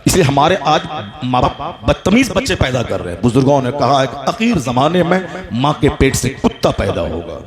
इसलिए हमारे आज माँ बाप बदतमीज बच्चे पैदा कर रहे हैं। बुजुर्गों ने कहा है कि आखिर जमाने में माँ के पेट से कुत्ता पैदा होगा,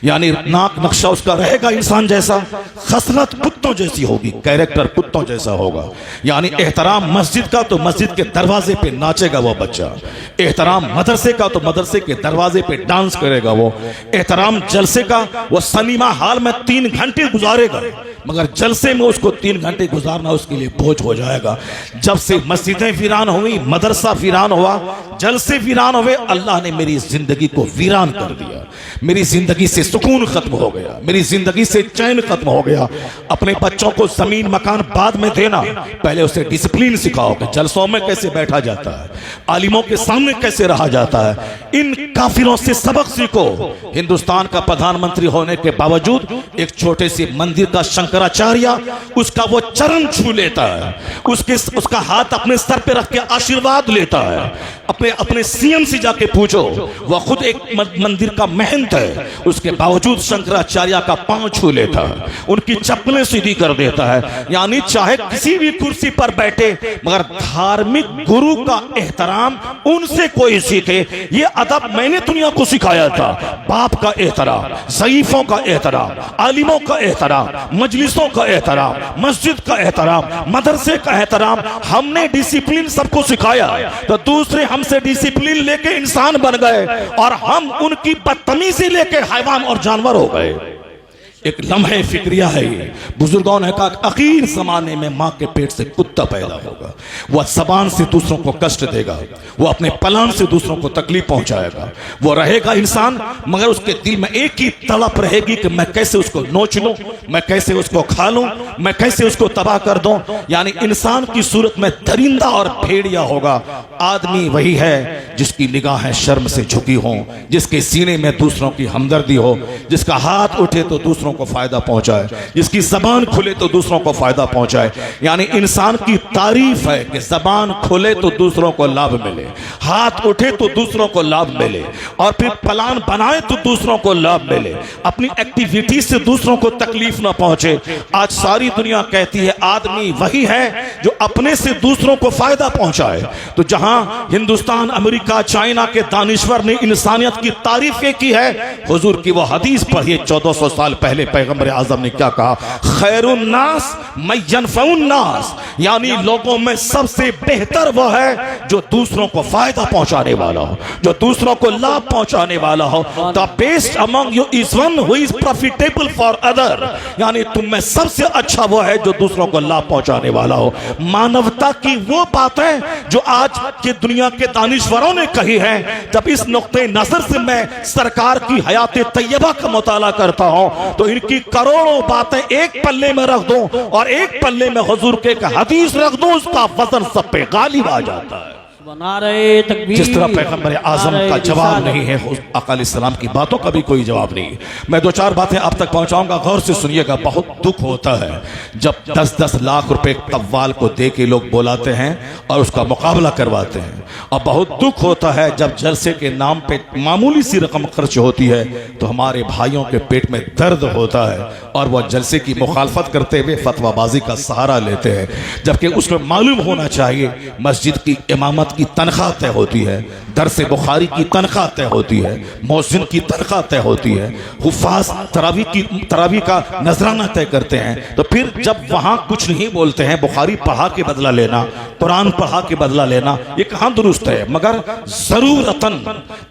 यानी नाक नक्शा उसका रहेगा इंसान जैसा, खसलत कुत्तों जैसी होगी, कैरेक्टर कुत्तों जैसा होगा। यानी एहतराम मस्जिद का तो मस्जिद के दरवाजे पे नाचेगा वो बच्चा, एहतराम मदरसे का तो मदरसे के दरवाजे पे डांस करेगा वो, एहतराम जलसे का वो सिनेमा हॉल में 3 घंटे गुजारेगा, मगर जलसे में उसको 3 घंटे गुजारना उसके लिए बोझ हो जाएगा। जब से मस्जिदें वीरान हुई, मदरसा वीरान हुआ, जलसे वीरान हुए, अल्लाह ने मेरी जिंदगी को वीरान कर दिया, मेरी जिंदगी से सुकून खत्म हो गया, मेरी जिंदगी से चैन खत्म हो गया। अपने बच्चों को जमीन मकान बाद में देना, पहले उसे डिसिप्लिन सिखाओ कि जलसों में कैसे बैठा जाता है, आलिमों के सामने कैसे रहा जाता है। इन काफिरों से सबक सीखो। हिंदुस्तान का प्रधानमंत्री होने के बावजूद एक छोटे से मंदिर का शंकराचार्य उसका वो चरण छू लेता है, उसका हाथ अपने सर पे रख के आशीर्वाद लेता है। अपने सीएम से जाके पूछो, वह खुद एक मंदिर का महंत है, उसके बावजूद शंकराचार्य का पांव छू लेता है, उनकी चप्पलें सीधी कर देता है। यानी चाहे किसी भी कुर्सी पर बैठे, मगर धार्मिक गुरु का एहतराम उनसे कोई सीखे। ये अदब मैंने दुनिया को सिखाया था। बाप का एहतराम, ज़ईफों का एहतराम, आलिमों का एहतराम, मजलिसों का एहतराम, मस्जिद का एहतराम, मदरसे का एहतराम, हमने डिसिप्लिन सबको सिखाया। तो दूसरे हमसे डिसिप्लिन लेके इंसान बन गए और हम उनकी बदतमीजी लेके हैवान और जानवर हो गए। एक लम्हे फिक्रिया है ये। बुजुर्गों ने कहा आखिर जमाने में माँ के पेट से कुत्ता पैदा होगा, वह जबान से दूसरों को कष्ट देगा, वो अपने पलान से दूसरों को तकलीफ पहुंचाएगा। वो रहेगा इंसान, मगर उसके दिल में एक ही तड़प रहेगी कि मैं कैसे उसको नोच लूं, मैं कैसे उसको खा लूं, मैं कैसे उसको तबाह कर दूं। यानी इंसान की सूरत में दरिंदा और भेड़िया होगा। आदमी वही है जिसकी निगाहें शर्म से झुकी हों, जिसके सीने में दूसरों की हमदर्दी हो, जिसका हाथ उठे तो दूसरों को फायदा पहुंचाए, जिसकी जबान खुले तो दूसरों को फायदा पहुंचाए। यानी इंसान की तारीफ है कि जबान खुले तो दूसरों को लाभ मिले, हाथ उठे तो दूसरों को लाभ मिले, और फिर प्लान बनाए तो दूसरों को लाभ मिले, अपनी एक्टिविटी से दूसरों को तकलीफ ना पहुंचे। आज सारी दुनिया कहती है आदमी वही है जो अपने से दूसरों को फायदा पहुंचाए। तो जहां हिंदुस्तान, अमेरिका, चाइना के दानिश्वर ने इंसानियत की तारीफ की है, हुजूर की वो हदीस पढ़िए 1400 साल पहले पैगंबर आजम ने क्या कहा, खैरुन नास मय्यनफउन नास, यानी लोगों में सबसे बेहतर वो है जो दूसरों को फायदा पहुंचाने वाला हो, जो दूसरों को लाभ पहुंचाने वाला हो। The best among you is one who is profitable for other, यानी तुम में सबसे अच्छा वो है जो दूसरों को लाभ पहुंचाने वाला हो। मानवता की वो बातें जो आज के दुनिया के दानिश्वरों ने कही है, जब इस नुक्ते नजर से मैं सरकार की हयात तैयबा का मुताला करता हूं तो इनकी करोड़ों बातें एक पल्ले में रख दूं और एक पल्ले में हुजूर के एक हदीस रख दूं, उसका वजन सब पे गालिब आ जाता है। जिस तरह पैगंबर आजम का जवाब नहीं है, आका अलैहिस्सलाम की बातों का भी कोई जवाब नहीं। मैं 2-4 बातें आप तक पहुंचाऊंगा, गौर से सुनिएगा। बहुत दुख होता है जब 10-10 लाख रुपए कव्वाल को दे के लोग बुलाते हैं और उसका मुकाबला करवाते हैं, और बहुत दुख होता है जब जलसे के नाम पे मामूली सी रकम खर्च होती है तो हमारे भाइयों के पेट में दर्द होता है और वह जलसे की मुखालफत करते हुए फतवाबाजी का सहारा लेते हैं, जबकि उसमें मालूम होना चाहिए मस्जिद की इमामत की तनख्वाह तय होती है, दरसे बुखारी की तनख्वाह तय होती है, मौज़िन की तनख्वाह तय होती है, हुफ़ाज़ तरावी का नजराना तय करते हैं। तो फिर जब वहाँ कुछ नहीं बोलते हैं, बुखारी पढ़ा के बदला लेना, कुरान पढ़ा के बदला लेना, ये कहाँ दुरुस्त है। मगर ज़रूरतन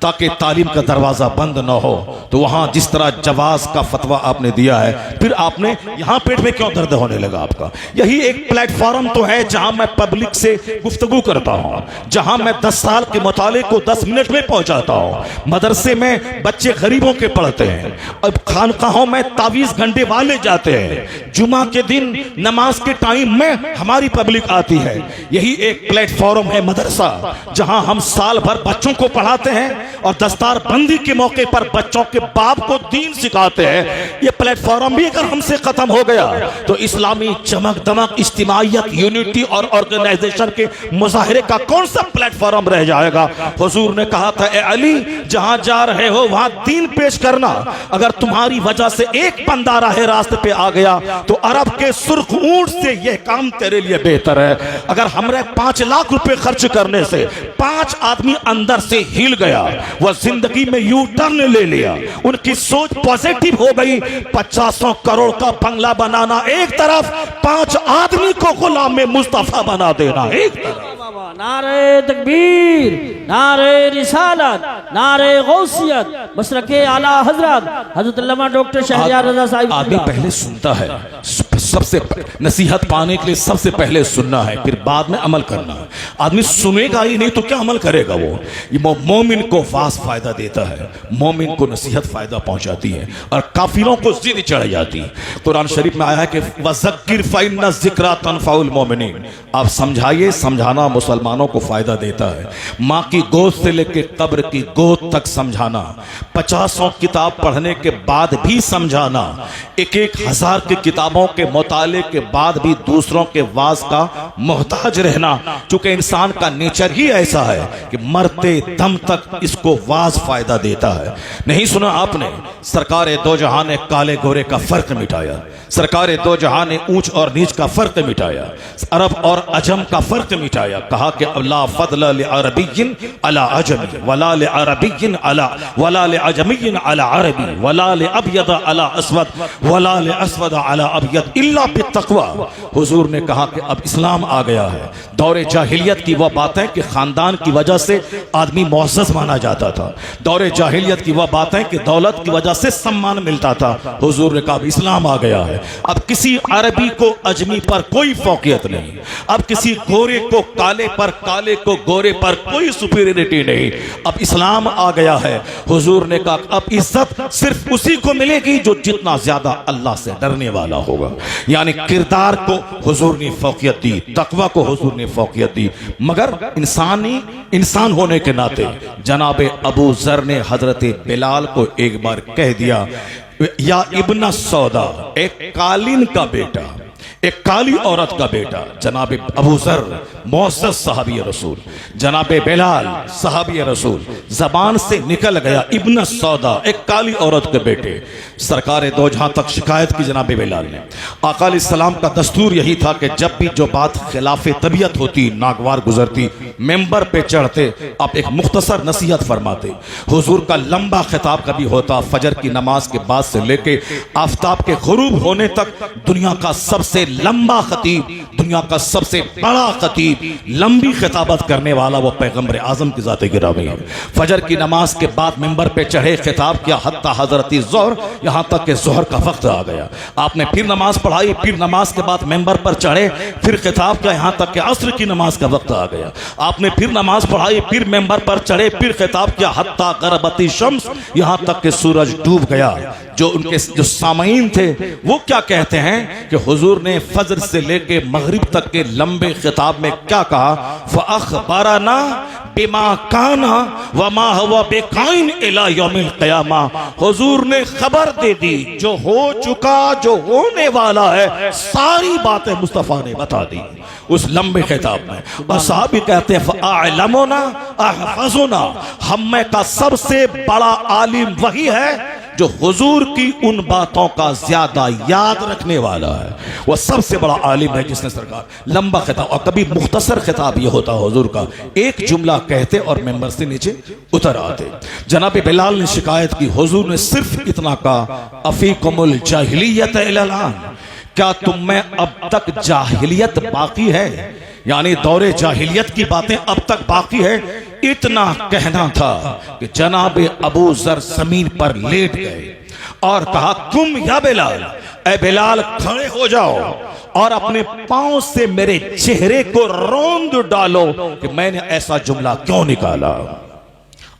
ताकि तालीम का दरवाज़ा बंद न हो, तो वहाँ जिस तरह जवाज़ का फतवा आपने दिया है, फिर आपने यहाँ पेट में क्यों दर्द होने लगा आपका। यही एक प्लेटफॉर्म तो है जहाँ मैं पब्लिक से गुफ्तगू करता हूँ, जहां मैं 10 साल के मुताले को 10 मिनट में पहुंचाता हूं। मदरसे में बच्चे गरीबों के पढ़ते हैं, अब खानकाहों में तावीज घंटे वाले जाते हैं, जुमा के दिन नमाज के टाइम में हमारी पब्लिक आती है। यही एक प्लेटफॉर्म है मदरसा, जहां हम साल भर बच्चों को पढ़ाते हैं और दस्तार बंदी के मौके पर बच्चों के बाप को दीन सिखाते हैं। ये प्लेटफॉर्म भी अगर हमसे खत्म हो गया तो इस्लामी चमक दमक, इज्तिमाइयत, यूनिटी और ऑर्गेनाइजेशन के मुजाहरे का कौन सा प्लेटफॉर्म रह जाएगा। हुजूर ने कहा था, ए अली जहां जा रहे हो वहां दीन पेश करना। अगर तुम्हारी वजह से एक बंदा राहे रास्ते पे आ गया तो अरब के सुर्ख ऊंट से यह काम तेरे लिए बेहतर है। अगर हमरे 5 लाख रुपए खर्च करने से 5 आदमी अंदर से हिल गया, वह जिंदगी में यू टर्न ले लिया, उनकी सोच पॉजिटिव हो गई, 50 करोड़ का बंगला बनाना एक तरफ, 5 आदमी को गुलाम में मुस्तफा बना देना एक तरफ। नारे तकबीर, नारे रिसालत, नारे गौसियत, मसरके आला हजरत हजरत अल्लामा डॉक्टर शहरयार रजा साहिब। आदमी पहले सुनता है, सबसे नसीहत पाने के लिए सबसे पहले सुनना है, फिर बाद में अमल करना है। आदमी सुनेगा ही नहीं तो क्या अमल करेगा वो? ये मोमिन को वास फायदा देता है, मोमिन को नसीहत फायदा पहुंचाती है और काफिरों को जिद चढ़ जाती है। कुरान शरीफ में आया है कि वज़क्किर फ़इन्न ज़िक्रा तनफ़उल मोमिनीन। आप समझाइए, समझाना मुसलमानों को फायदा देता है। माँ की गोद से लेकर कब्र की गोद तक समझाना, 50 किताब पढ़ने के बाद भी समझाना, 1,000 की किताबों के मुताले के बाद भी दूसरों के वाज का मोहताज रहना। चूंकि इंसान का नेचर ही ऐसा है कि मरते दम तक इसको वाज फायदा देता है। नहीं सुना आपने, सरकार दो जहां ने काले गोरे का फर्क मिटाया, सरकार दो जहां ने ऊंच और नीच का फर्क मिटाया, अरब और अजम का फर्क मिटाया। कहा कि अल्लाह फदल लिअरबिय्यिन अला अजमी वला लिअरबिय्यिन अला वला लिअजमिय्यिन अला अरबी वला लिअबयद अला अस्वद वला लिअस्वद अला अबयद इल्ला बित्तक़वा। हुजूर ने कहा कि अब इस्लाम आ गया है। दौरे जाहिलियत की वह बातें कि खानदान की वजह से आदमी मुअज़्ज़ज़ माना जाता था, दौरे जाहिलियत की वह बातें कि दौलत की वजह से सम्मान मिलता था। हुजूर ने कहा इस्लाम आ गया है, अब किसी अरबी को अजमी पर कोई फौकियत नहीं, अब किसी गोरे को काले पर, काले को गोरे पर कोई सुपीरियरिटी नहीं। अब इस्लाम आ गया है। हुजूर ने कहा अब इज्जत सिर्फ उसी को मिलेगी जो जितना ज्यादा अल्लाह से डरने वाला होगा। यानी किरदार को हुजूर ने फौकियत दी, तकवा को हुजूर ने फौकियत दी। मगर इंसान होने के नाते जनाब अबू जर ने हजरत बिलाल को एक बार कह दिया, या इब्न सौदा, एक कालीन का बेटा, एक काली औरत का बेटा, जनाब अबू जर मुअज़्ज़ज़ सहाबी रसूल, जनाब बिलाल सहाबी रसूल, जबान से निकल गया इब्न सौदा, एक काली औरत के बेटे। सरकार दो जहां तक शिकायत की जनाब बिलाल ने। आका अलैहिस्सलाम का दस्तूर यही था कि जब भी जो बात खिलाफ तबीयत होती, नागवार गुजरती, मेंबर पे चढ़ते, आप एक मुख्तसर नसीहत फरमाते। हुजूर का लंबा खिताब कभी होता, फजर की नमाज के बाद से लेके आफ्ताब के गुरूब होने तक दुनिया का सबसे लंबा खतीब, दुनिया का सबसे बड़ा खतीब, लंबी खिताबत करने वाला वो पैगंबर आजम की ज़ात गिरामी है। फजर की नमाज के बाद मेंबर पे चढ़े, खिताब किया हत्ता हजरती ज़ोहर, यहाँ तक कि ज़ोहर का वक्त आ गया। आपने फिर नमाज पढ़ाई, फिर नमाज के बाद मेंबर पर चढ़े, फिर खिताब किया यहाँ तक कि असर की नमाज का वक्त आ गया। आपने फिर नमाज पढ़ाई, फिर मेंबर पर चढ़े, फिर खिताब किया हत्ता गरबती शम्स, यहाँ तक कि सूरज डूब गया। जो उनके जो सामईन थे वो क्या कहते हैं कि हुजूर ने फजर से लेके मगरिब तक के लंबे खिताब में क्या कहा, फ़अख़बरना बिमा काना वमा हुवा बिकाइन इला यौमिल क़ियामा। हुजूर ने खबर दे दी जो हो चुका, जो होने वाला है, सारी बातें मुस्तफ़ा ने बता दी उस लंबे खिताब में। और साहबी कहते हैं फ़अअलमुना अहफ़ज़ुना, हम में का सबसे बड़ा आलिम वही है जो हुजूर की उन बातों का ज्यादा याद रखने वाला है। वह सबसे बड़ा आलिम है जिसने सरकार लंबा खिताब, और कभी मुख्तसर खिताब यह होता हुजूर का, एक जुमला कहते और मेंबर से नीचे उतर आते। जनाब बिलाल ने शिकायत की, हुजूर ने सिर्फ इतना कहा, अफीकुमुल जाहिलियत इलल आन, क्या तुम में अब तक जाहिलियत बाकी है? यानी दौरे जाहिलियत की बातें अब तक बाकी है। इतना कहना था कि जनाब अबू जर जमीन पर लेट गए और कहा, तुम या बिलाल, ए बिलाल खड़े हो जाओ और अपने पांव से मेरे चेहरे को रौंद डालो कि मैंने ऐसा जुमला क्यों निकाला।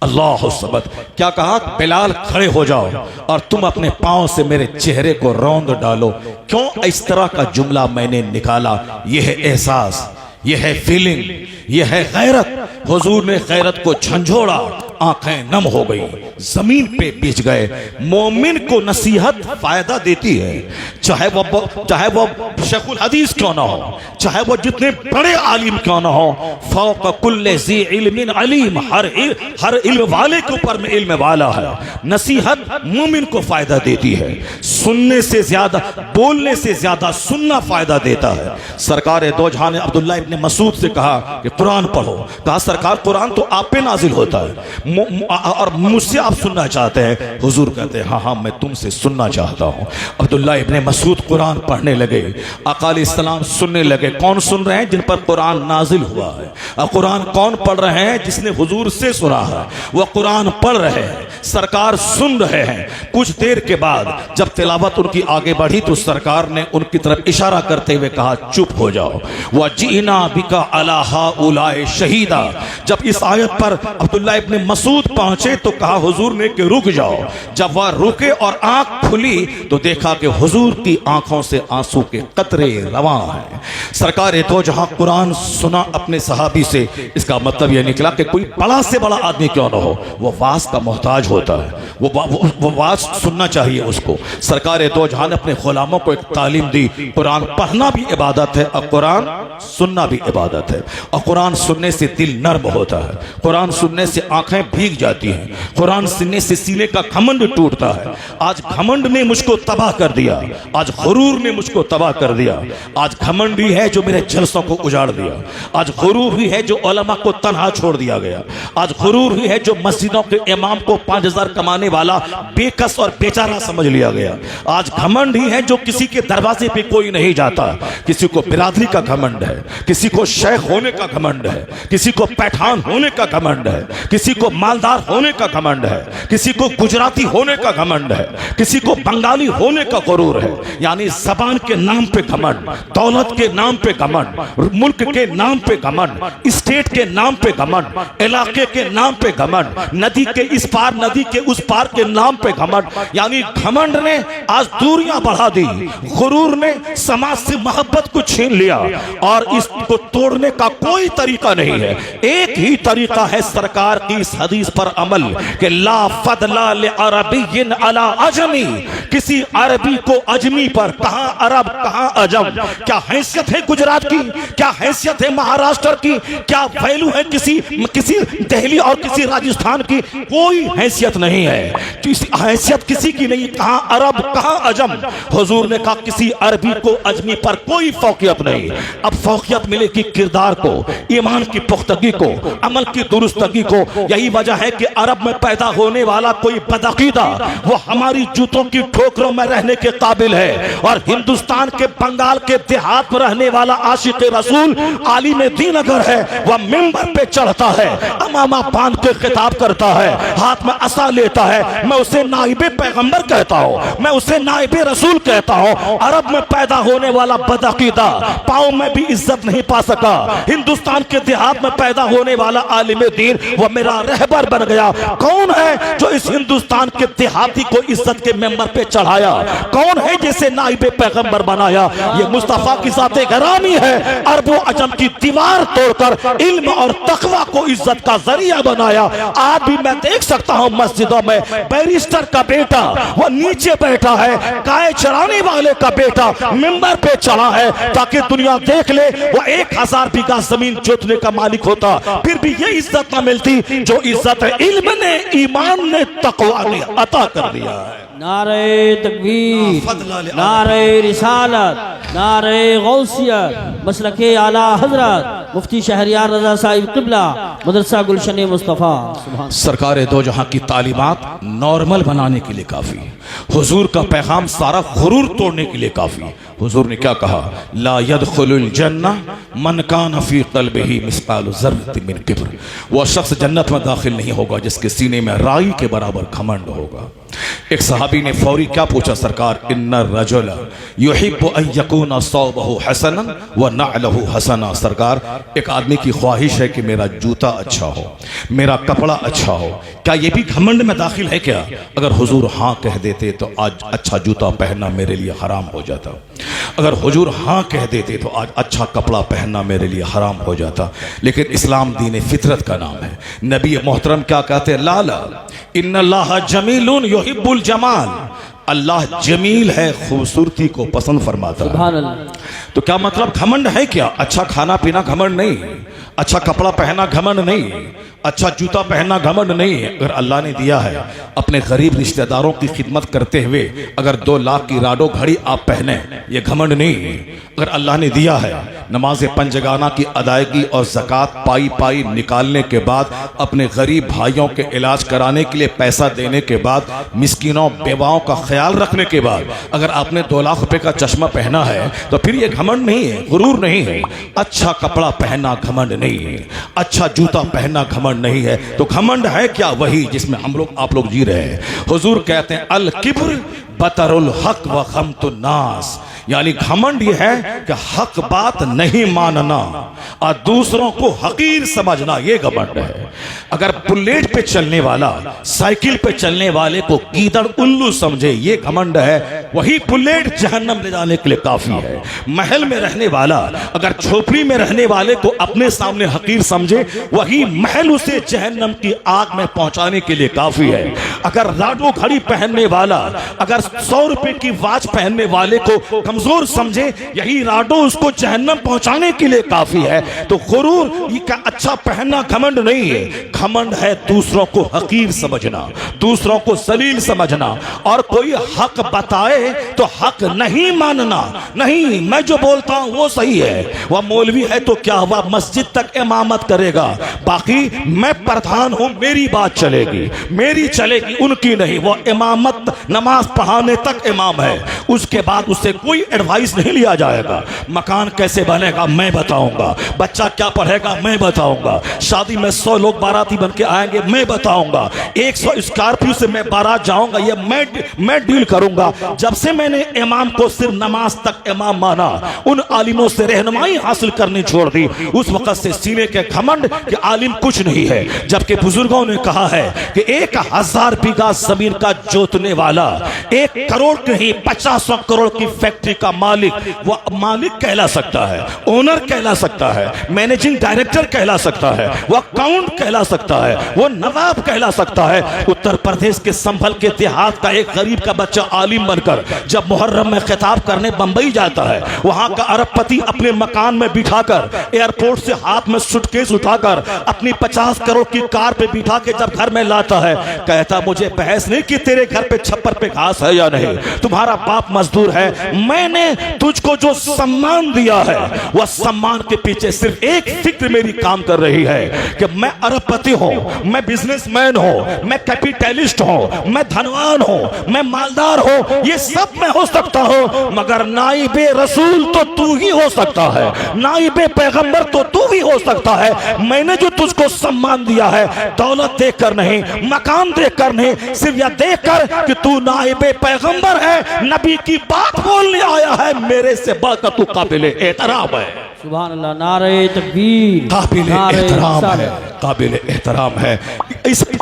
अल्लाह सबद, क्या कहा? बिलाल खड़े हो जाओ और तुम अपने पांव से मेरे चेहरे को रौंद डालो, क्यों इस तरह का जुमला मैंने निकाला। यह है एहसास, यह है फीलिंग, यह है गैरत। हुजूर ने गैरत को झंझोड़ा, आंखें नम हो गई, जमीन पे बिछ गए। मोमिन को नसीहत फायदा देती है, चाहे वो शेखुल हदीस क्यों ना हो, चाहे वो जितने बड़े आलिम क्यों ना हो। फौक कुल्ले ज़ी इल्मिन अलीम, हर इल्म वाले के ऊपर में इल्म वाला है। नसीहत मोमिन को फायदा देती है, सुनने से ज्यादा, बोलने से ज्यादा सुनना फायदा देता है। सरकार दो जहां ने अब्दुल्ला इब्ने मसूद से कहा कि कुरान पढ़ो। कहा सरकार कुरान तो आप पे नाजिल होता है और मुझसे आप सुनना चाहते हैं। हुजूर कहते हैं हाँ हाँ मैं तुमसे सुनना चाहता हूँ। अब्दुल्ला इब्ने मसूद कुरान पढ़ने लगे, आका अलैहिस्सलाम सुनने लगे। कौन सुन रहे हैं? जिन पर कुरान नाजिल हुआ है। और कुरान कौन पढ़ रहे हैं? जिसने हुजूर से सुना है वह कुरान पढ़ रहे हैं, सरकार सुन रहे हैं। कुछ देर के बाद जब तिलावत उनकी आगे बढ़ी तो सरकार ने उनकी तरफ इशारा करते हुए कहा चुप हो जाओ। वह जीना बिका अला हाउलाए शहीदा। जब इस आयत पर अब्दुल्ला इब्ने मसूद पहुंचे तो कहा हुजूर ने कि रुक जाओ। जब वह रुके और आंख खुली तो देखा कि हुजूर की आंखों से आंसू के कतरे रवां हैं। सरकार तो जहां कुरान सुना अपने सहाबी से, इसका मतलब यह निकला कि कोई बड़ा से बड़ा आदमी क्यों ना हो वो वाज का मोहताज होता है, वो वाज सुनना चाहिए उसको। सरकार तो जहां ने अपने गुलामों को एक तालीम दी, कुरान पढ़ना भी इबादत है और कुरान सुनना भी इबादत है। और कुरान सुनने से दिल नर्म होता है, कुरान सुनने से आंखें भीग जाती हैं, कुरान सुनने से सीने का घमंड टूटता है। आज घमंड ने मुझको तबाह कर दिया, आज गुरूर ने मुझको तबाह कर दिया। आज घमंड ही है जो मेरे जलसों को उजाड़ दिया, आज गुरूर ही है जो उलमा को तन्हा छोड़ दिया गया, आज गुरूर ही है जो मस्जिदों के इमाम को 5000 कमाने वाला बेकस और बेचारा समझ लिया गया। आज घमंड ही है जो किसी के दरवाजे पे कोई नहीं जाता। किसी को बिरादरी का घमंड है, किसी को शेख होने का घमंड है, किसी को पैठान होने का घमंड है, किसी को मालदार होने का घमंड है, किसी को गुजराती होने का घमंड है, किसी को बंगाली होने का गुरूर है। यानी जबान के नाम पे घमंड, दौलत के नाम पे घमंड, मुल्क के नाम पे घमंड, स्टेट के नाम पे घमंड, इलाके के नाम पे घमंड, नदी के इस पार नदी के उस पार के नाम पे घमंड। यानी घमंड ने आज दूरियां बढ़ा दी, गुरूर ने समाज से मोहब्बत को छीन लिया और इसको तोड़ने का कोई तरीका नहीं है। एक ही तरीका है सरकार की इस हदीस पर अमल कि ला फदला ले अरबिय्यिन अला अजमी। किसी अरबी को अजमी पर, कहां अरब कहां अजम, क्या हैसियत है गुजरात की, क्या हैसियत है महाराष्ट्र की, क्या वैल्यू है किसी दिल्ली और किसी राजस्थान की? कोई हैसियत नहीं है, हैसियत किसी की नहीं। कहां अरब कहां अजम। हुजूर ने कहा किसी अरबी को अजमी पर कोई फौकियत नहीं। अब फौकियत मिलेगी किरदार को, ईमान की पुख्तगी को, अमल की दुरुस्तगी को। यही वजह है कि अरब में पैदा होने वाला कोई बदअकीदा वो हमारी जूतों की ठोकरों में रहने के काबिल है, और हिंदुस्तान के बंगाल के देहात में रहने वाला आशिक रसूल आलिम दीन अगर है वह मिंबर पे चढ़ता है, अमामा बांध के खिताब करता है, हाथ में असा लेता है, मैं उसे नाइबे पैगंबर कहता हूँ, मैं उसे नाइबे रसूल कहता हूँ। अरब में पैदा होने वाला बदअकीदा पाँव में भी इज्जत नहीं पा सका। हिंदुस्तान के देहात में पैदा होने वाला आलिम दीन वह मेरा रहबर बन गया। कौन है जो इस हिंदुस्तान के देहाती को इज्जत के मेंबर पे चढ़ाया? कौन है जिसे नाइबे पैगंबर बनाया? ये मुस्तफा की ज़ाते गरामी है। अरब व अजम की दीवार तोड़कर इल्म और तकवा को इज्जत का जरिया बनाया। आज भी मैं देख सकता हूँ मस्जिदों में बैरिस्टर का बेटा वह नीचे बैठा है, गाय चराने वाले का बेटा मिंबर पे चढ़ा है ताकि दुनिया देख ले वह 1000 बीघा जमीन जोतने का मालिक होता, फिर भी ये इज्जत ना मिलती जो इज्जत है इल्म ने, ईमान ने, तकवा ने अता कर दिया है। नारे तकबीर, नारे रिसालत, नारे गौसियत, मसलके आला हजरत मुफ्ती शहरियार रजा साहिब किबला मदरसा गुलशन मुस्तफ़ा। सरकार दो जहां की तालीमात नॉर्मल बनाने के लिए काफी, हुजूर का पैगाम सारा गुरूर तोड़ने के लिए काफी। हुजूर ने क्या कहा? ला यदखुलुल जन्ना मन कान फी क़ल्बिही मिस्क़ालु ज़र्रतिन मिन किब्र। वह शख्स जन्नत में दाखिल नहीं होगा जिसके सीने में राई के बराबर घमंड होगा। एक सहाबी ने फौरी क्या पूछा? सरकार इन्ना रजुल युहिब्बु अन यकूना सौबहु हसनन व नअलहु हसना। सरकार एक आदमी की ख्वाहिश है कि मेरा जूता अच्छा हो, मेरा कपड़ा अच्छा हो, क्या ये भी घमंड में दाखिल है क्या? अगर हुजूर हाँ कह देते तो आज अच्छा जूता पहनना मेरे लिए हराम हो जाता। अगर हुजूर हाँ कह देते तो आज अच्छा कपड़ा पहनना मेरे लिए हराम हो जाता। लेकिन इस्लाम दीन फितरत का नाम है। नबी मोहतरम क्या कहते हैं? लाला इन्नल्लाह जमीलुन युहिब्बुल जमाल, अल्लाह जमील है, खूबसूरती को पसंद फरमाता है। तो क्या मतलब? घमंड है क्या? अच्छा खाना पीना घमंड नहीं, अच्छा कपड़ा पहनना घमंड नहीं, अच्छा जूता पहनना घमंड नहीं। अगर अल्लाह ने दिया है अपने गरीब रिश्तेदारों की खिदमत करते हुए अगर 2 लाख की राडो घड़ी आप पहने, ये घमंड नहीं। अगर अल्लाह ने दिया है नमाज पंजगाना की अदायगी और ज़कात पाई पाई निकालने के बाद अपने गरीब भाइयों के इलाज कराने के लिए पैसा देने के बाद मिस्किनों बेवाओं का ख्याल रखने के बाद अगर आपने 2 लाख रुपए का चश्मा पहना है तो फिर ये घमंड नहीं है, गुरूर नहीं है। अच्छा कपड़ा पहनना घमंड नहीं है, अच्छा जूता पहनना घमंड नहीं है। तो घमंड है क्या? वही जिसमें हम लोग आप लोग जी रहे हैं। हुजूर कहते हैं अल किब्र बतरुल हक व खमतुन नास, यानी घमंड ये है कि हक बात नहीं मानना और दूसरों को हकीर समझना, ये घमंड है। अगर बुलेट पे चलने वाला साइकिल पे चलने वाले को कीदड़ उल्लू समझे, ये घमंड है। वही बुलेट जहन्नम ले जाने के लिए काफी है। महल में रहने वाला अगर झोपड़ी में रहने वाले को अपने सामने हकीर समझे, वही महल उसे जहन्नम की आग में पहुंचाने के लिए काफी है। अगर राडो घड़ी पहनने वाला अगर 100 रुपए की वॉच पहनने वाले को कमजोर समझे, यही राडो उसको जहन्नम पहुंचाने के लिए काफी है। तो गुरूर का अच्छा पहनना घमंड नहीं है, घमंड है दूसरों को हकीर समझना, दूसरों को जलील समझना। और कोई हक बताए तो हक नहीं मानना। नहीं, मैं जो बोलता हूं वो सही है, वह मौलवी है तो क्या हुआ, मस्जिद तक इमामत करेगा, बाकी मैं प्रधान हूं, मेरी बात चलेगी, मेरी चलेगी, उनकी नहीं। वो इमामत नमाज पढ़ाने तक इमाम है, उसके बाद उससे कोई एडवाइस नहीं लिया जाएगा। मकान कैसे बनेगा मैं बताऊंगा, बच्चा क्या पढ़ेगा मैं बताऊंगा, शादी में 100 लोग बाराती बन के आएंगे मैं बताऊंगा, 100 स्कॉर्पियो से मैं बारात जाऊंगा, ये मैं डील करूंगा। जब से मैंने इमाम को सिर्फ नमाज तक इमाम माना, उन आलिमों से रहनुमाई हासिल करनी छोड़ दी, उस वक्त से सीने के घमंड कि आलिम कुछ नहीं है। जबकि बुजुर्गों ने कहा है कि 1000 बीघा जमीन का जोतने वाला 1 करोड़ नहीं 50 करोड़ की फैक्ट्री का मालिक, वो मालिक कहला सकता है, ओनर कहला सकता है, मैनेजिंग डायरेक्टर कहला सकता है, वो अकाउंट कहला सकता है, वो नवाब कहला सकता है। उत्तर प्रदेश के संभल के देहात का एक गरीब का बच्चा आलिम बनकर जब मुहर्रम में खिताब करने बंबई जाता है, वहां का अरबपति अपने मकान में बिठाकर एयरपोर्ट से हाथ में सूटकेस उठाकर अपनी 50 करोड़ की कार पे बिठा के जब घर में लाता है, कहता मुझे बहस नहीं कि तेरे घर पे छप्पर पे घास है या नहीं, तुम्हारा बाप मजदूर है, मैंने तुझको जो सम्मान दिया है वह सम्मान के पीछे सिर्फ एक फिक्र मेरी काम कर रही है कि मैं अरबपति हूं, मैं बिजनेसमैन हूं, मैं कैपिटलिस्ट हूं, मैं धनवान हूं, मैं मालदार हूं, ये सब मैं हो सकता हूं, मगर नाइबे रसूल तो तू ही हो सकता है, नाइबे पैगंबर तो तू ही हो सकता है। मैंने जो तुझको सम्मान दिया है दौलत देखकर नहीं, मकान देखकर नहीं, सिर्फ यह देखकर कि तू नाइबे पैगंबर है, नबी की बात बोलने आया है, मेरे से बढ़कर तू काबिल एहतराम है। सुभान अल्लाह, नारे तकबीर, काबिल एहतराम है, काबिल एहतराम है।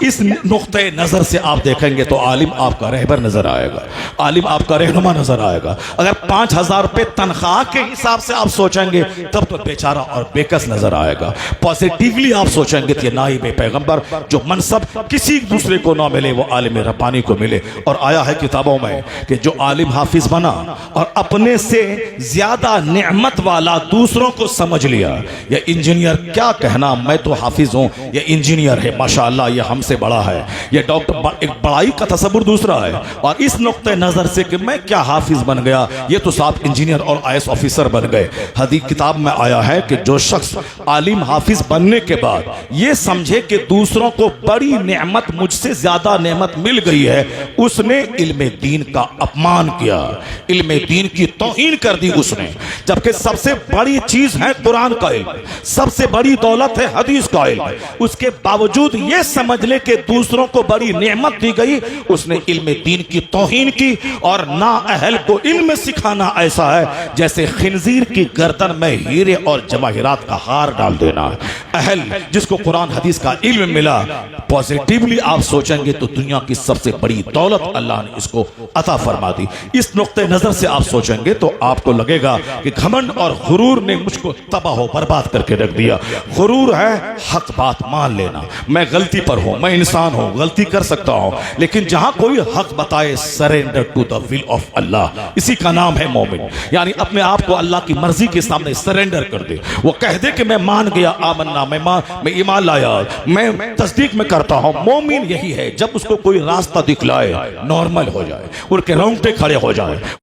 इस नुक्ते नजर से आप देखेंगे तो आलिम आपका रहबर नजर आएगा, आलिम आपका रहनुमा नजर आएगा। अगर 5000 रुपए तनख्वाह के हिसाब से आप सोचेंगे तब तो बेचारा और बेकस नजर आएगा। पॉजिटिवली आप सोचेंगे कि नाइब पैगंबर जो मनसब किसी दूसरे को ना मिले वो आलिम रब्बानी को मिले। और आया है किताबों में कि जो आलिम हाफिज बना और अपने से ज्यादा नेमत वाला दूसरों को समझ लिया, या इंजीनियर क्या कहना, मैं तो हाफिज हूं, ये इंजीनियर है माशाअल्लाह, ये हमसे बड़ा है, ये डॉक्टर, एक बड़ाई का तसव्वुर दूसरा है। और इस नुक्ते नजर से कि मैं क्या हाफिज बन गया, ये तो साहब इंजीनियर और IAS ऑफिसर बन गए। हदीस किताब में आया है कि जो शख्स आलिम हाफिज बनने के बाद ये समझे कि दूसरों को बड़ी नेमत, मुझसे ज्यादा नेमत मिल गई है, उसने इल्मे दीन का अपमान किया, इल्मे दीन की तौहीन कर दी उसने। जबकि सबसे बड़ी चीज चीज है कुरान का इल्म, सबसे बड़ी दौलत है हदीस का इल्म। उसके बावजूद ये समझ ले कि दूसरों को बड़ी नेमत दी गई, उसने इल्म दीन की तौहीन की। और ना अहल को इल्म सिखाना ऐसा है जैसे खिंजीर की गर्दन में हीरे और जवाहिरात का हार डाल देना है। अहल जिसको कुरान हदीस का इल्म मिला, पॉजिटिवली आप सोचेंगे तो दुनिया की सबसे बड़ी दौलत अल्लाह ने इसको अता फरमा दी। इस नुक्ते नजर से आप सोचेंगे तो आपको लगेगा कि घमंड और गुरूर ने मुझको तबाह बर्बाद करके रख दिया। गुरूर है हक बात मान लेना, मैं गलती पर हूं, मैं इंसान हूं, गलती कर सकता हूं, लेकिन जहां कोई हक बताए surrender to the will of Allah, इसी का नाम है मोमिन। यानी अपने आप को अल्लाह की मर्जी के सामने सरेंडर कर दे। वो कह दे कि मैं मान गया, आमन्ना, मैं ईमान लाया, मैं तस्दीक में करता हूं। मोमिन यही है जब उसको कोई रास्ता दिखलाए, नॉर्मल हो जाए, उनके रोंगटे खड़े हो जाए।